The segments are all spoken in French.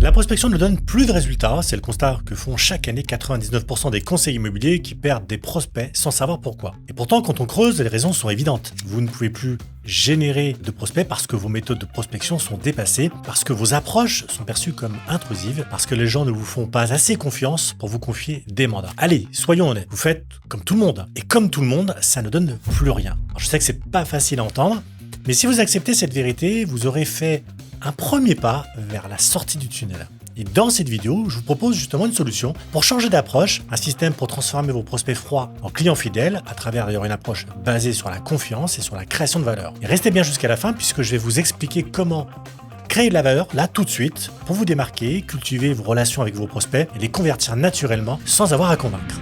La prospection ne donne plus de résultats, c'est le constat que font chaque année 99% des conseillers immobiliers qui perdent des prospects sans savoir pourquoi. Et pourtant, quand on creuse, les raisons sont évidentes. Vous ne pouvez plus générer de prospects parce que vos méthodes de prospection sont dépassées, parce que vos approches sont perçues comme intrusives, parce que les gens ne vous font pas assez confiance pour vous confier des mandats. Allez, soyons honnêtes, vous faites comme tout le monde. Et comme tout le monde, ça ne donne plus rien. Alors, je sais que c'est pas facile à entendre, mais si vous acceptez cette vérité, vous aurez fait un premier pas vers la sortie du tunnel. Et dans cette vidéo, je vous propose justement une solution pour changer d'approche, un système pour transformer vos prospects froids en clients fidèles, à travers d'ailleurs une approche basée sur la confiance et sur la création de valeur. Et restez bien jusqu'à la fin puisque je vais vous expliquer comment créer de la valeur là tout de suite pour vous démarquer, cultiver vos relations avec vos prospects et les convertir naturellement sans avoir à convaincre.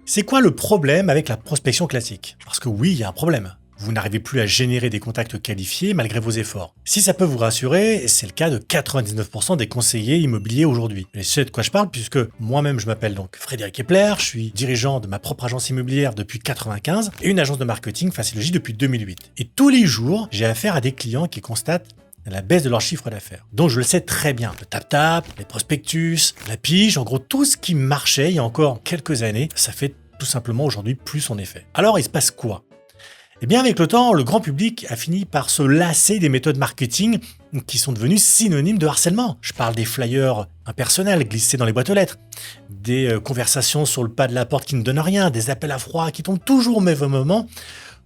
C'est quoi le problème avec la prospection classique? Parce que oui, il y a un problème. Vous n'arrivez plus à générer des contacts qualifiés malgré vos efforts. Si ça peut vous rassurer, c'est le cas de 99% des conseillers immobiliers aujourd'hui. Je sais de quoi je parle puisque moi-même je m'appelle donc Frédéric Epler, je suis dirigeant de ma propre agence immobilière depuis 1995 et une agence de marketing Facilogy depuis 2008. Et tous les jours, j'ai affaire à des clients qui constatent la baisse de leur chiffre d'affaires. Donc je le sais très bien. Le tap-tap, les prospectus, la pige, en gros tout ce qui marchait il y a encore quelques années, ça fait tout simplement aujourd'hui plus son effet. Alors il se passe quoi ? Eh bien, avec le temps, le grand public a fini par se lasser des méthodes marketing qui sont devenues synonymes de harcèlement. Je parle des flyers impersonnels glissés dans les boîtes aux lettres, des conversations sur le pas de la porte qui ne donnent rien, des appels à froid qui tombent toujours au mauvais moment,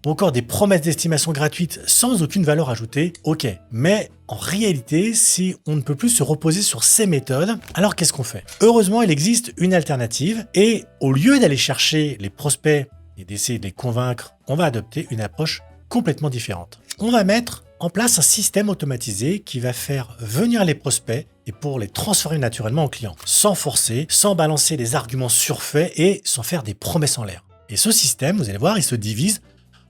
ou encore des promesses d'estimation gratuites sans aucune valeur ajoutée. Ok, mais en réalité, si on ne peut plus se reposer sur ces méthodes, alors qu'est-ce qu'on fait ? Heureusement, il existe une alternative et au lieu d'aller chercher les prospects et d'essayer de les convaincre, on va adopter une approche complètement différente. On va mettre en place un système automatisé qui va faire venir les prospects et pour les transformer naturellement en clients, sans forcer, sans balancer des arguments surfaits et sans faire des promesses en l'air. Et ce système, vous allez voir, il se divise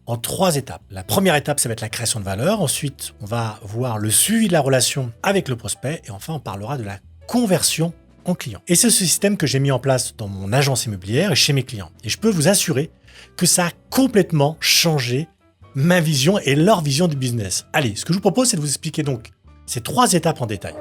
en 3 étapes. La première étape, ça va être la création de valeur. Ensuite, on va voir le suivi de la relation avec le prospect. Et enfin, on parlera de la conversion en client. Et c'est ce système que j'ai mis en place dans mon agence immobilière et chez mes clients. Et je peux vous assurer que ça a complètement changé ma vision et leur vision du business. Allez, ce que je vous propose, c'est de vous expliquer donc ces 3 étapes en détail.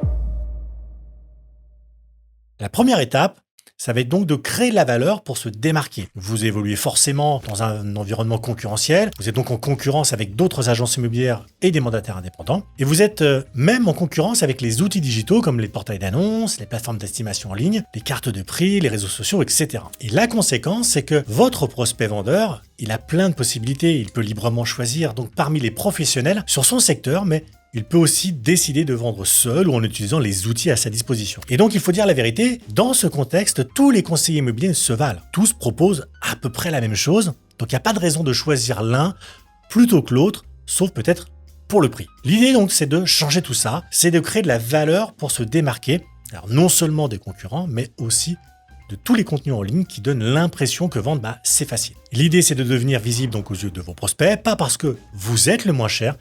La première étape, ça va être donc de créer de la valeur pour se démarquer. Vous évoluez forcément dans un environnement concurrentiel, vous êtes donc en concurrence avec d'autres agences immobilières et des mandataires indépendants, et vous êtes même en concurrence avec les outils digitaux comme les portails d'annonces, les plateformes d'estimation en ligne, les cartes de prix, les réseaux sociaux, etc. Et la conséquence, c'est que votre prospect vendeur, il a plein de possibilités, il peut librement choisir donc parmi les professionnels sur son secteur, mais il peut aussi décider de vendre seul ou en utilisant les outils à sa disposition. Et donc, il faut dire la vérité, dans ce contexte, tous les conseillers immobiliers se valent. Tous proposent à peu près la même chose, donc il n'y a pas de raison de choisir l'un plutôt que l'autre, sauf peut-être pour le prix. L'idée donc, c'est de changer tout ça, c'est de créer de la valeur pour se démarquer, alors non seulement des concurrents, mais aussi de tous les contenus en ligne qui donnent l'impression que vendre, c'est facile. L'idée, c'est de devenir visible donc aux yeux de vos prospects, pas parce que vous êtes le moins cher,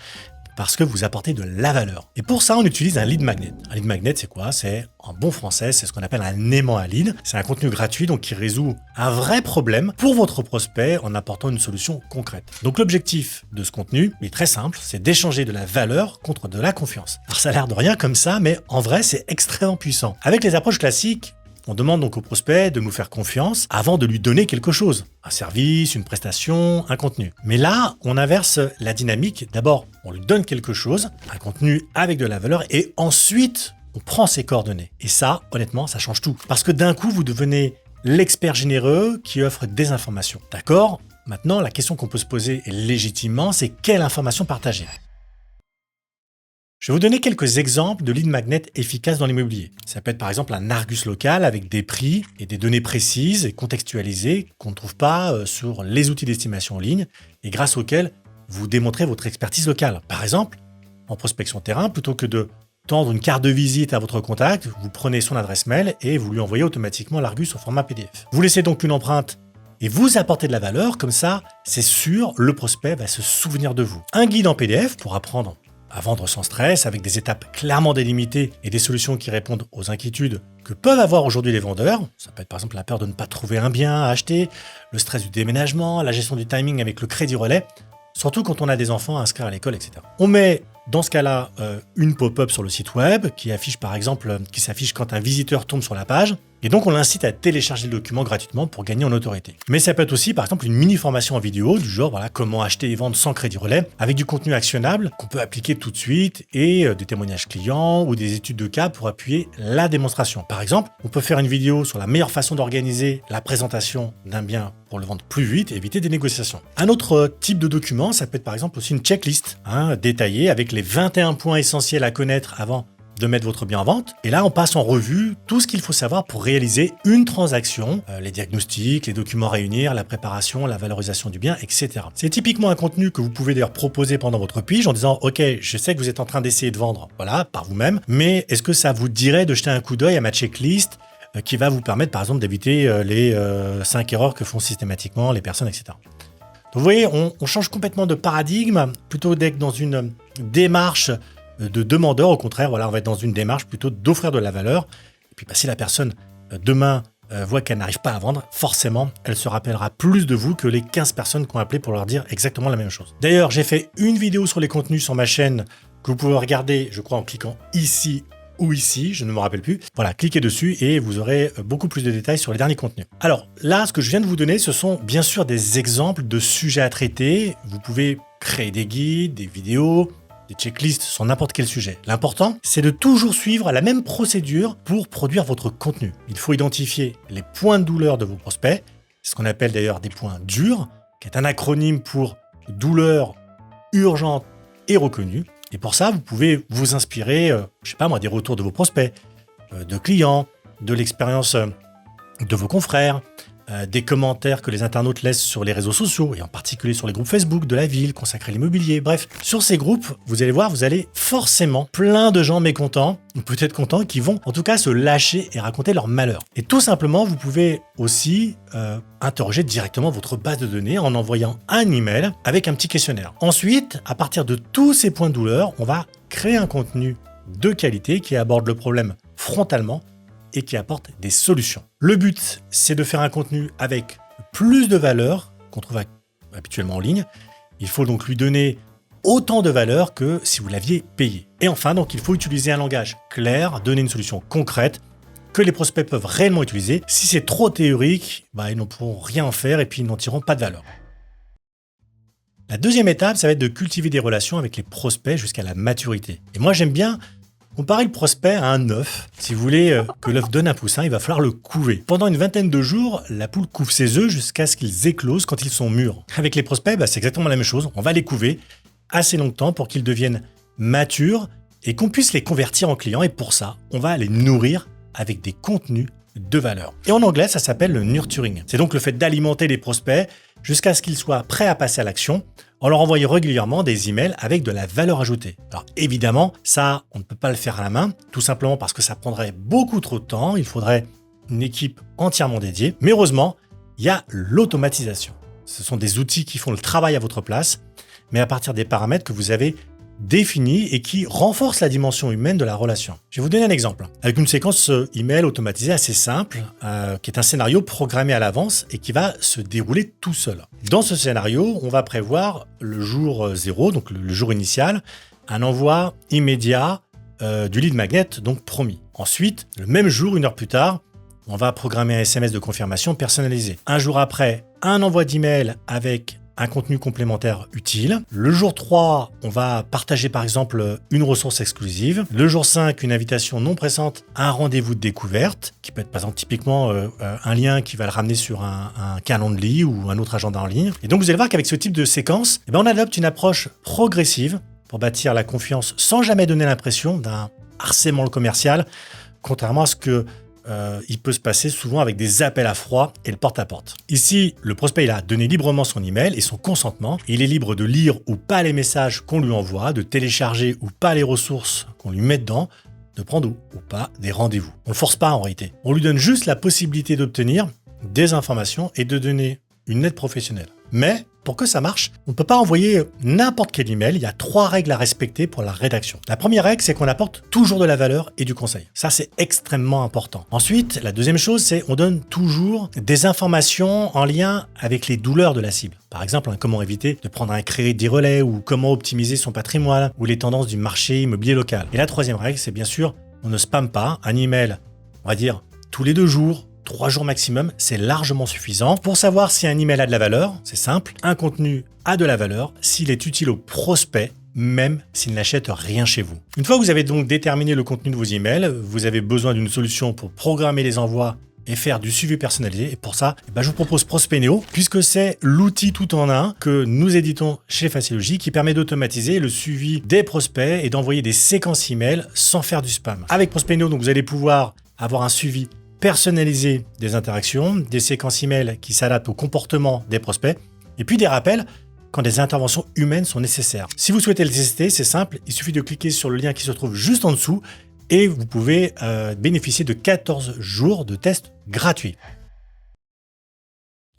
parce que vous apportez de la valeur. Et pour ça, on utilise un lead magnet. Un lead magnet, c'est quoi ? C'est, en bon français, c'est ce qu'on appelle un aimant à lead. C'est un contenu gratuit donc qui résout un vrai problème pour votre prospect en apportant une solution concrète. Donc l'objectif de ce contenu est très simple, c'est d'échanger de la valeur contre de la confiance. Alors ça a l'air de rien comme ça, mais en vrai, c'est extrêmement puissant. Avec les approches classiques, on demande donc au prospect de nous faire confiance avant de lui donner quelque chose. Un service, une prestation, un contenu. Mais là, on inverse la dynamique. D'abord, on lui donne quelque chose, un contenu avec de la valeur, et ensuite, on prend ses coordonnées. Et ça, honnêtement, ça change tout. Parce que d'un coup, vous devenez l'expert généreux qui offre des informations. D'accord ? Maintenant, la question qu'on peut se poser légitimement, c'est quelle information partager ? Je vais vous donner quelques exemples de lead magnet efficaces dans l'immobilier. Ça peut être par exemple un Argus local avec des prix et des données précises et contextualisées qu'on ne trouve pas sur les outils d'estimation en ligne et grâce auxquels vous démontrez votre expertise locale. Par exemple, en prospection terrain, plutôt que de tendre une carte de visite à votre contact, vous prenez son adresse mail et vous lui envoyez automatiquement l'Argus au format PDF. Vous laissez donc une empreinte et vous apportez de la valeur, comme ça, c'est sûr, le prospect va se souvenir de vous. Un guide en PDF pour apprendre à vendre sans stress, avec des étapes clairement délimitées et des solutions qui répondent aux inquiétudes que peuvent avoir aujourd'hui les vendeurs. Ça peut être par exemple la peur de ne pas trouver un bien à acheter, le stress du déménagement, la gestion du timing avec le crédit relais, surtout quand on a des enfants à inscrire à l'école, etc. On met dans ce cas-là, une pop-up sur le site web qui affiche par exemple, qui s'affiche quand un visiteur tombe sur la page. Et donc, on l'incite à télécharger le document gratuitement pour gagner en autorité. Mais ça peut être aussi, par exemple, une mini-formation en vidéo du genre, voilà, comment acheter et vendre sans crédit relais, avec du contenu actionnable qu'on peut appliquer tout de suite et des témoignages clients ou des études de cas pour appuyer la démonstration. Par exemple, on peut faire une vidéo sur la meilleure façon d'organiser la présentation d'un bien pour le vendre plus vite et éviter des négociations. Un autre type de document, ça peut être par exemple aussi une checklist détaillée avec les 21 points essentiels à connaître avant de mettre votre bien en vente. Et là, on passe en revue tout ce qu'il faut savoir pour réaliser une transaction, les diagnostics, les documents à réunir, la préparation, la valorisation du bien, etc. C'est typiquement un contenu que vous pouvez d'ailleurs proposer pendant votre pitch en disant « Ok, je sais que vous êtes en train d'essayer de vendre, voilà, par vous-même, mais est-ce que ça vous dirait de jeter un coup d'œil à ma checklist qui va vous permettre, par exemple, d'éviter les 5 erreurs que font systématiquement les personnes, etc. » Donc vous voyez, on change complètement de paradigme, plutôt d'être dans une démarche de demandeur, au contraire, voilà, on va être dans une démarche plutôt d'offrir de la valeur. Et puis, si la personne, demain, voit qu'elle n'arrive pas à vendre, forcément, elle se rappellera plus de vous que les 15 personnes qui ont appelé pour leur dire exactement la même chose. D'ailleurs, j'ai fait une vidéo sur les contenus sur ma chaîne que vous pouvez regarder, je crois, en cliquant ici ou ici, je ne me rappelle plus. Voilà, cliquez dessus et vous aurez beaucoup plus de détails sur les derniers contenus. Alors là, ce que je viens de vous donner, ce sont bien sûr des exemples de sujets à traiter. Vous pouvez créer des guides, des vidéos, des checklists sur n'importe quel sujet. L'important, c'est de toujours suivre la même procédure pour produire votre contenu. Il faut identifier les points de douleur de vos prospects, c'est ce qu'on appelle d'ailleurs des points durs, qui est un acronyme pour douleur urgente et reconnue. Et pour ça, vous pouvez vous inspirer, je sais pas moi, des retours de vos prospects, de clients, de l'expérience de vos confrères, des commentaires que les internautes laissent sur les réseaux sociaux, et en particulier sur les groupes Facebook de la ville consacrés à l'immobilier. Bref, sur ces groupes, vous allez voir, vous allez forcément plein de gens mécontents, ou peut-être contents, qui vont en tout cas se lâcher et raconter leur malheur. Et tout simplement, vous pouvez aussi interroger directement votre base de données en envoyant un email avec un petit questionnaire. Ensuite, à partir de tous ces points de douleur, on va créer un contenu de qualité qui aborde le problème frontalement et qui apporte des solutions. Le but, c'est de faire un contenu avec plus de valeur qu'on trouve habituellement en ligne. Il faut donc lui donner autant de valeur que si vous l'aviez payé. Et enfin, donc, il faut utiliser un langage clair, donner une solution concrète que les prospects peuvent réellement utiliser. Si c'est trop théorique, ils ne pourront rien en faire et puis ils n'en tireront pas de valeur. La deuxième étape, ça va être de cultiver des relations avec les prospects jusqu'à la maturité. Et moi, j'aime bien comparer le prospect à un œuf. Si vous voulez que l'œuf donne un poussin, il va falloir le couver. Pendant une vingtaine de jours, la poule couve ses œufs jusqu'à ce qu'ils éclosent quand ils sont mûrs. Avec les prospects, c'est exactement la même chose. On va les couver assez longtemps pour qu'ils deviennent matures et qu'on puisse les convertir en clients. Et pour ça, on va les nourrir avec des contenus de valeur. Et en anglais, ça s'appelle le nurturing. C'est donc le fait d'alimenter les prospects jusqu'à ce qu'ils soient prêts à passer à l'action en leur envoyant régulièrement des emails avec de la valeur ajoutée. Alors évidemment, ça, on ne peut pas le faire à la main, tout simplement parce que ça prendrait beaucoup trop de temps, il faudrait une équipe entièrement dédiée. Mais heureusement, il y a l'automatisation. Ce sont des outils qui font le travail à votre place, mais à partir des paramètres que vous avez définis et qui renforcent la dimension humaine de la relation. Je vais vous donner un exemple, avec une séquence email automatisée assez simple, qui est un scénario programmé à l'avance et qui va se dérouler tout seul. Dans ce scénario, on va prévoir le jour 0, donc le jour initial, un envoi immédiat du lead magnet, donc promis. Ensuite, le même jour, 1 heure plus tard, on va programmer un SMS de confirmation personnalisé. Un jour après, un envoi d'email avec un contenu complémentaire utile. Le jour 3, on va partager par exemple une ressource exclusive. Le jour 5, une invitation non pressante à un rendez-vous de découverte, qui peut être par exemple typiquement un lien qui va le ramener sur un calendrier ou un autre agenda en ligne. Et donc vous allez voir qu'avec ce type de séquence, on adopte une approche progressive pour bâtir la confiance sans jamais donner l'impression d'un harcèlement commercial, contrairement à ce que il peut se passer souvent avec des appels à froid et le porte-à-porte. Ici, le prospect il a donné librement son email et son consentement. Il est libre de lire ou pas les messages qu'on lui envoie, de télécharger ou pas les ressources qu'on lui met dedans, de prendre ou pas des rendez-vous. On ne le force pas en réalité. On lui donne juste la possibilité d'obtenir des informations et de donner une aide professionnelle. Mais pour que ça marche, on ne peut pas envoyer n'importe quel email. Il y a 3 règles à respecter pour la rédaction. La première règle, c'est qu'on apporte toujours de la valeur et du conseil. Ça, c'est extrêmement important. Ensuite, la deuxième chose, c'est on donne toujours des informations en lien avec les douleurs de la cible. Par exemple, comment éviter de prendre un crédit relais ou comment optimiser son patrimoine ou les tendances du marché immobilier local. Et la troisième règle, c'est bien sûr, on ne spamme pas un email, on va dire, tous les 2 jours, 3 jours maximum, c'est largement suffisant. Pour savoir si un email a de la valeur, c'est simple, un contenu a de la valeur s'il est utile au prospect, même s'il n'achète rien chez vous. Une fois que vous avez donc déterminé le contenu de vos emails, vous avez besoin d'une solution pour programmer les envois et faire du suivi personnalisé. Et pour ça, je vous propose Prospeneo, puisque c'est l'outil tout en un que nous éditons chez Facilogy qui permet d'automatiser le suivi des prospects et d'envoyer des séquences email sans faire du spam. Avec Prospeneo, donc, vous allez pouvoir avoir un suivi personnalisé des interactions, des séquences email qui s'adaptent au comportement des prospects, et puis des rappels quand des interventions humaines sont nécessaires. Si vous souhaitez le tester, c'est simple, il suffit de cliquer sur le lien qui se trouve juste en dessous et vous pouvez bénéficier de 14 jours de test gratuits.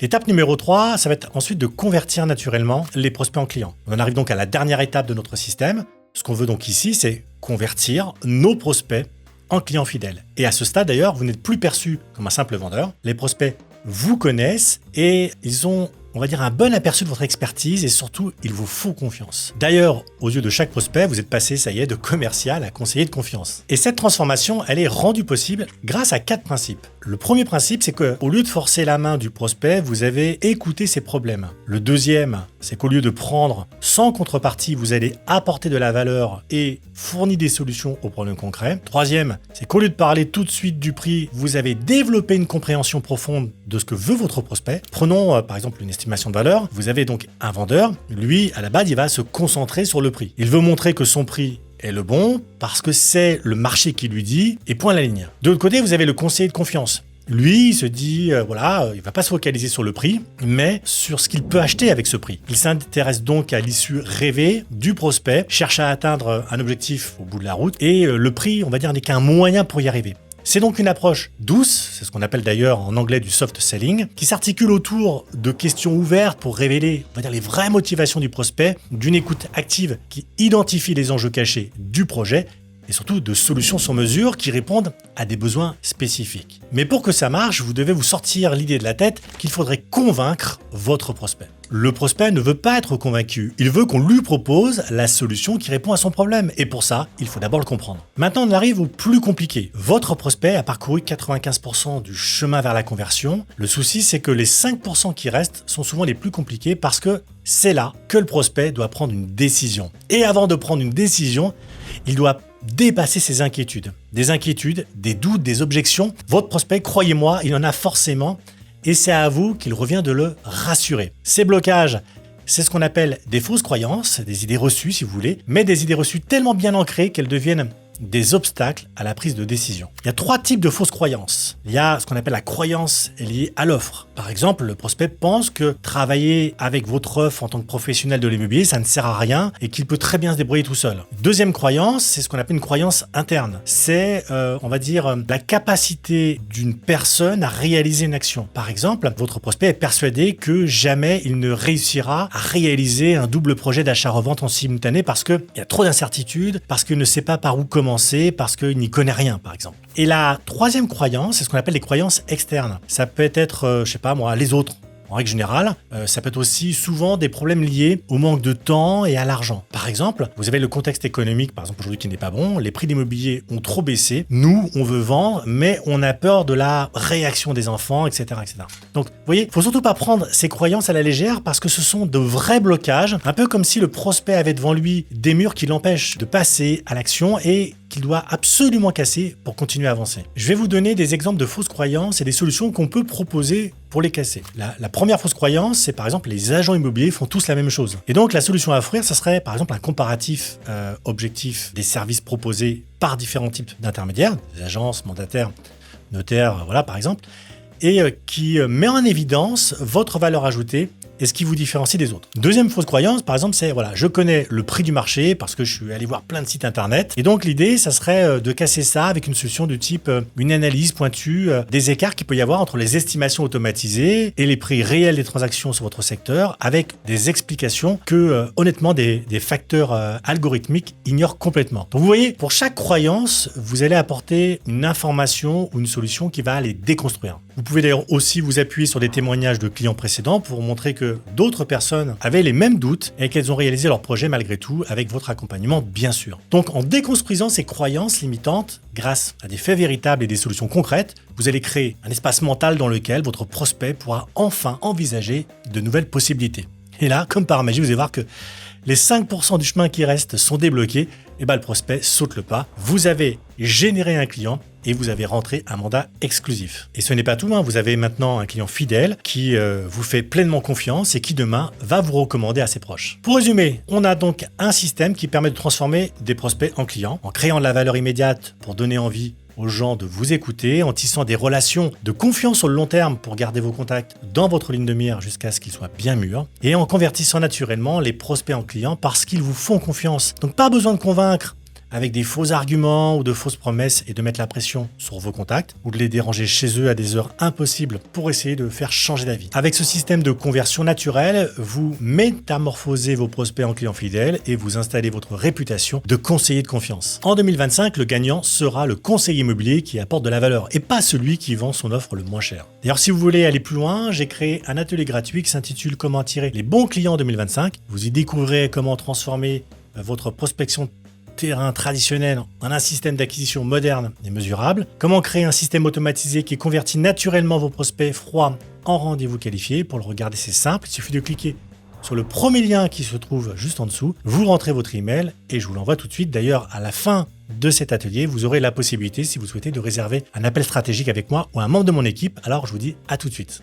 L'étape numéro 3, ça va être ensuite de convertir naturellement les prospects en clients. On en arrive donc à la dernière étape de notre système. Ce qu'on veut donc ici, c'est convertir nos prospects en clients fidèles. Et à ce stade d'ailleurs, vous n'êtes plus perçu comme un simple vendeur. Les prospects vous connaissent et ils ont, on va dire, un bon aperçu de votre expertise et surtout, ils vous font confiance. D'ailleurs, aux yeux de chaque prospect, vous êtes passé, ça y est, de commercial à conseiller de confiance. Et cette transformation, elle est rendue possible grâce à 4 principes. Le premier principe, c'est qu'au lieu de forcer la main du prospect, vous avez écouté ses problèmes. Le deuxième, c'est qu'au lieu de prendre sans contrepartie, vous allez apporter de la valeur et fournir des solutions aux problèmes concrets. Troisième, c'est qu'au lieu de parler tout de suite du prix, vous avez développé une compréhension profonde de ce que veut votre prospect. Prenons par exemple une estimation de valeur. Vous avez donc un vendeur. Lui, à la base, il va se concentrer sur le prix. Il veut montrer que son prix est le bon parce que c'est le marché qui lui dit et point à la ligne. De l'autre côté, vous avez le conseiller de confiance. Lui, il se dit, il va pas se focaliser sur le prix, mais sur ce qu'il peut acheter avec ce prix. Il s'intéresse donc à l'issue rêvée du prospect, cherche à atteindre un objectif au bout de la route, et le prix, on va dire, n'est qu'un moyen pour y arriver. C'est donc une approche douce, c'est ce qu'on appelle d'ailleurs en anglais du soft selling, qui s'articule autour de questions ouvertes pour révéler, on va dire, les vraies motivations du prospect, d'une écoute active qui identifie les enjeux cachés du projet, et surtout de solutions sur mesure qui répondent à des besoins spécifiques. Mais pour que ça marche, vous devez vous sortir l'idée de la tête qu'il faudrait convaincre votre prospect. Le prospect ne veut pas être convaincu, il veut qu'on lui propose la solution qui répond à son problème. Et pour ça, il faut d'abord le comprendre. Maintenant, on arrive au plus compliqué. Votre prospect a parcouru 95% du chemin vers la conversion. Le souci, c'est que les 5% qui restent sont souvent les plus compliqués parce que c'est là que le prospect doit prendre une décision. Et avant de prendre une décision, il doit dépasser ses inquiétudes. Des inquiétudes, des doutes, des objections. Votre prospect, croyez-moi, il en a forcément et c'est à vous qu'il revient de le rassurer. Ces blocages, c'est ce qu'on appelle des fausses croyances, des idées reçues si vous voulez, mais des idées reçues tellement bien ancrées qu'elles deviennent des obstacles à la prise de décision. Il y a 3 types de fausses croyances. Il y a ce qu'on appelle la croyance liée à l'offre. Par exemple, le prospect pense que travailler avec votre offre en tant que professionnel de l'immobilier, ça ne sert à rien et qu'il peut très bien se débrouiller tout seul. Deuxième croyance, c'est ce qu'on appelle une croyance interne. C'est, on va dire, la capacité d'une personne à réaliser une action. Par exemple, votre prospect est persuadé que jamais il ne réussira à réaliser un double projet d'achat-revente en simultané parce qu'il y a trop d'incertitudes, parce qu'il ne sait pas par où commencer, parce qu'il n'y connaît rien, par exemple. Et la troisième croyance, c'est ce qu'on appelle les croyances externes. Ça peut être, les autres. En règle générale, ça peut être aussi souvent des problèmes liés au manque de temps et à l'argent. Par exemple, vous avez le contexte économique, par exemple aujourd'hui qui n'est pas bon, les prix de l'immobilier ont trop baissé, nous on veut vendre, mais on a peur de la réaction des enfants, etc. etc. Donc vous voyez, il ne faut surtout pas prendre ces croyances à la légère parce que ce sont de vrais blocages, un peu comme si le prospect avait devant lui des murs qui l'empêchent de passer à l'action et qu'il doit absolument casser pour continuer à avancer. Je vais vous donner des exemples de fausses croyances et des solutions qu'on peut proposer pour les casser. La première fausse croyance, c'est par exemple les agents immobiliers font tous la même chose. Et donc la solution à offrir, ça serait par exemple un comparatif objectif des services proposés par différents types d'intermédiaires, des agences, mandataires, notaires, voilà par exemple, et qui met en évidence votre valeur ajoutée et ce qui vous différencie des autres. Deuxième fausse croyance, par exemple, c'est voilà, je connais le prix du marché parce que je suis allé voir plein de sites internet. Et donc l'idée, ça serait de casser ça avec une solution de type une analyse pointue des écarts qu'il peut y avoir entre les estimations automatisées et les prix réels des transactions sur votre secteur, avec des explications que honnêtement des facteurs algorithmiques ignorent complètement. Donc vous voyez, pour chaque croyance, vous allez apporter une information ou une solution qui va les déconstruire. Vous pouvez d'ailleurs aussi vous appuyer sur des témoignages de clients précédents pour montrer que d'autres personnes avaient les mêmes doutes et qu'elles ont réalisé leur projet malgré tout, avec votre accompagnement bien sûr. Donc en déconstruisant ces croyances limitantes, grâce à des faits véritables et des solutions concrètes, vous allez créer un espace mental dans lequel votre prospect pourra enfin envisager de nouvelles possibilités. Et là, comme par magie, vous allez voir que les 5% du chemin qui reste sont débloqués, et le prospect saute le pas. Vous avez généré un client et vous avez rentré un mandat exclusif. Et ce n'est pas tout, vous avez maintenant un client fidèle qui vous fait pleinement confiance et qui demain va vous recommander à ses proches. Pour résumer, on a donc un système qui permet de transformer des prospects en clients, en créant de la valeur immédiate pour donner envie aux gens de vous écouter, en tissant des relations de confiance sur le long terme pour garder vos contacts dans votre ligne de mire jusqu'à ce qu'ils soient bien mûrs, et en convertissant naturellement les prospects en clients parce qu'ils vous font confiance. Donc pas besoin de convaincre avec des faux arguments ou de fausses promesses et de mettre la pression sur vos contacts ou de les déranger chez eux à des heures impossibles pour essayer de faire changer d'avis. Avec ce système de conversion naturelle, vous métamorphosez vos prospects en clients fidèles et vous installez votre réputation de conseiller de confiance. En 2025, le gagnant sera le conseiller immobilier qui apporte de la valeur et pas celui qui vend son offre le moins cher. D'ailleurs, si vous voulez aller plus loin, j'ai créé un atelier gratuit qui s'intitule Comment attirer les bons clients en 2025. Vous y découvrirez comment transformer votre prospection terrain traditionnel en un système d'acquisition moderne et mesurable, comment créer un système automatisé qui convertit naturellement vos prospects froids en rendez-vous qualifiés. Pour le regarder, c'est simple, il suffit de cliquer sur le premier lien qui se trouve juste en dessous, vous rentrez votre email et je vous l'envoie tout de suite. D'ailleurs, à la fin de cet atelier, vous aurez la possibilité, si vous souhaitez, de réserver un appel stratégique avec moi ou un membre de mon équipe. Alors, je vous dis à tout de suite.